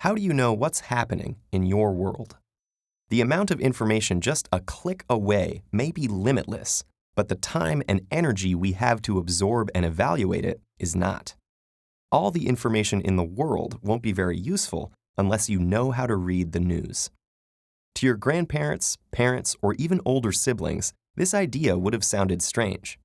How do you know what's happening in your world? The amount of information just a click away may be limitless, but the time and energy we have to absorb and evaluate it is not. All the information in the world won't be very useful unless you know how to read the news. To your grandparents, parents, or even older siblings, this idea would have sounded strange.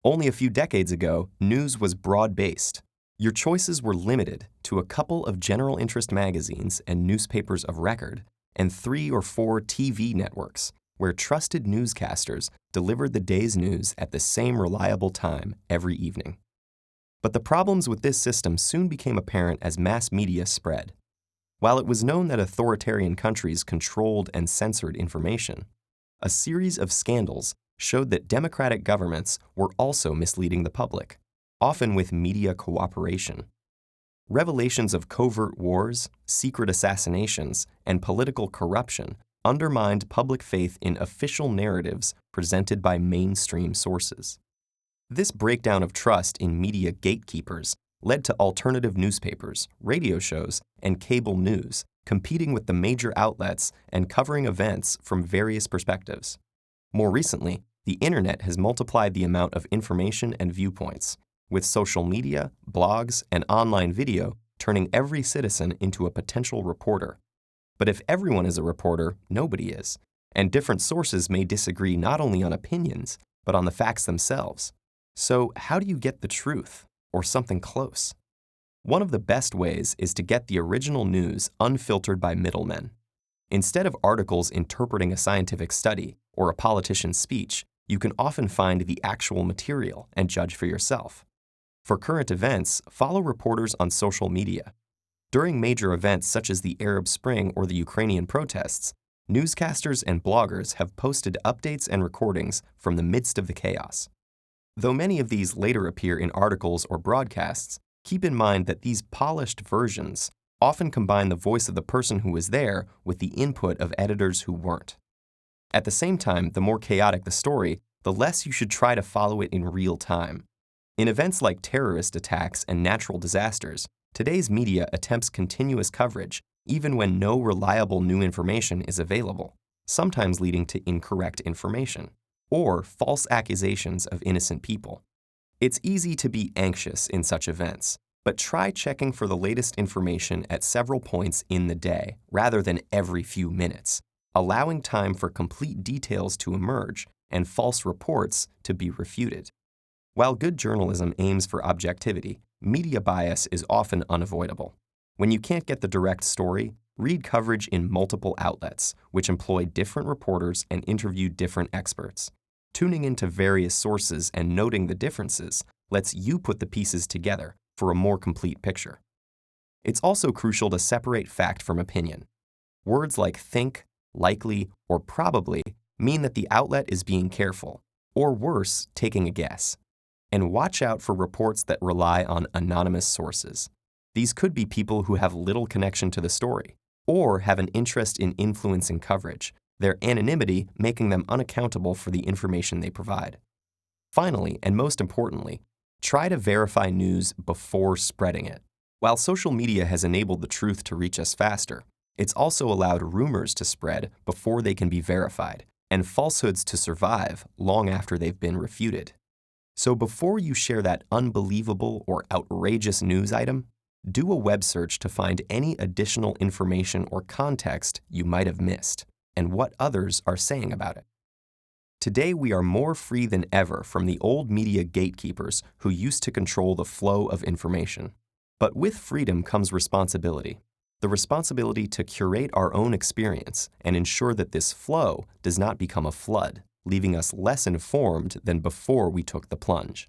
Only a few decades ago, news was broad-based. Your choices were limited to a couple of general interest magazines and newspapers of record, and 3 or 4 TV networks, where trusted newscasters delivered the day's news at the same reliable time every evening. But the problems with this system soon became apparent as mass media spread. While it was known that authoritarian countries controlled and censored information, a series of scandals showed that democratic governments were also misleading the public, often with media cooperation. Revelations of covert wars, secret assassinations, and political corruption undermined public faith in official narratives presented by mainstream sources. This breakdown of trust in media gatekeepers led to alternative newspapers, radio shows, and cable news competing with the major outlets and covering events from various perspectives. More recently, the internet has multiplied the amount of information and viewpoints, with social media, blogs, and online video turning every citizen into a potential reporter. But if everyone is a reporter, nobody is, and different sources may disagree not only on opinions, but on the facts themselves. So how do you get the truth, or something close? One of the best ways is to get the original news unfiltered by middlemen. Instead of articles interpreting a scientific study or a politician's speech, you can often find the actual material and judge for yourself. For current events, follow reporters on social media. During major events such as the Arab Spring or the Ukrainian protests, newscasters and bloggers have posted updates and recordings from the midst of the chaos. Though many of these later appear in articles or broadcasts, keep in mind that these polished versions often combine the voice of the person who was there with the input of editors who weren't. At the same time, the more chaotic the story, the less you should try to follow it in real time. In events like terrorist attacks and natural disasters, today's media attempts continuous coverage even when no reliable new information is available, sometimes leading to incorrect information or false accusations of innocent people. It's easy to be anxious in such events, but try checking for the latest information at several points in the day rather than every few minutes, allowing time for complete details to emerge and false reports to be refuted. While good journalism aims for objectivity, media bias is often unavoidable. When you can't get the direct story, read coverage in multiple outlets, which employ different reporters and interview different experts. Tuning into various sources and noting the differences lets you put the pieces together for a more complete picture. It's also crucial to separate fact from opinion. Words like think, likely, or probably mean that the outlet is being careful, or worse, taking a guess. And watch out for reports that rely on anonymous sources. These could be people who have little connection to the story, or have an interest in influencing coverage, their anonymity making them unaccountable for the information they provide. Finally, and most importantly, try to verify news before spreading it. While social media has enabled the truth to reach us faster, it's also allowed rumors to spread before they can be verified, and falsehoods to survive long after they've been refuted. So before you share that unbelievable or outrageous news item, do a web search to find any additional information or context you might have missed, and what others are saying about it. Today, we are more free than ever from the old media gatekeepers who used to control the flow of information. But with freedom comes responsibility. The responsibility to curate our own experience and ensure that this flow does not become a flood, leaving us less informed than before we took the plunge.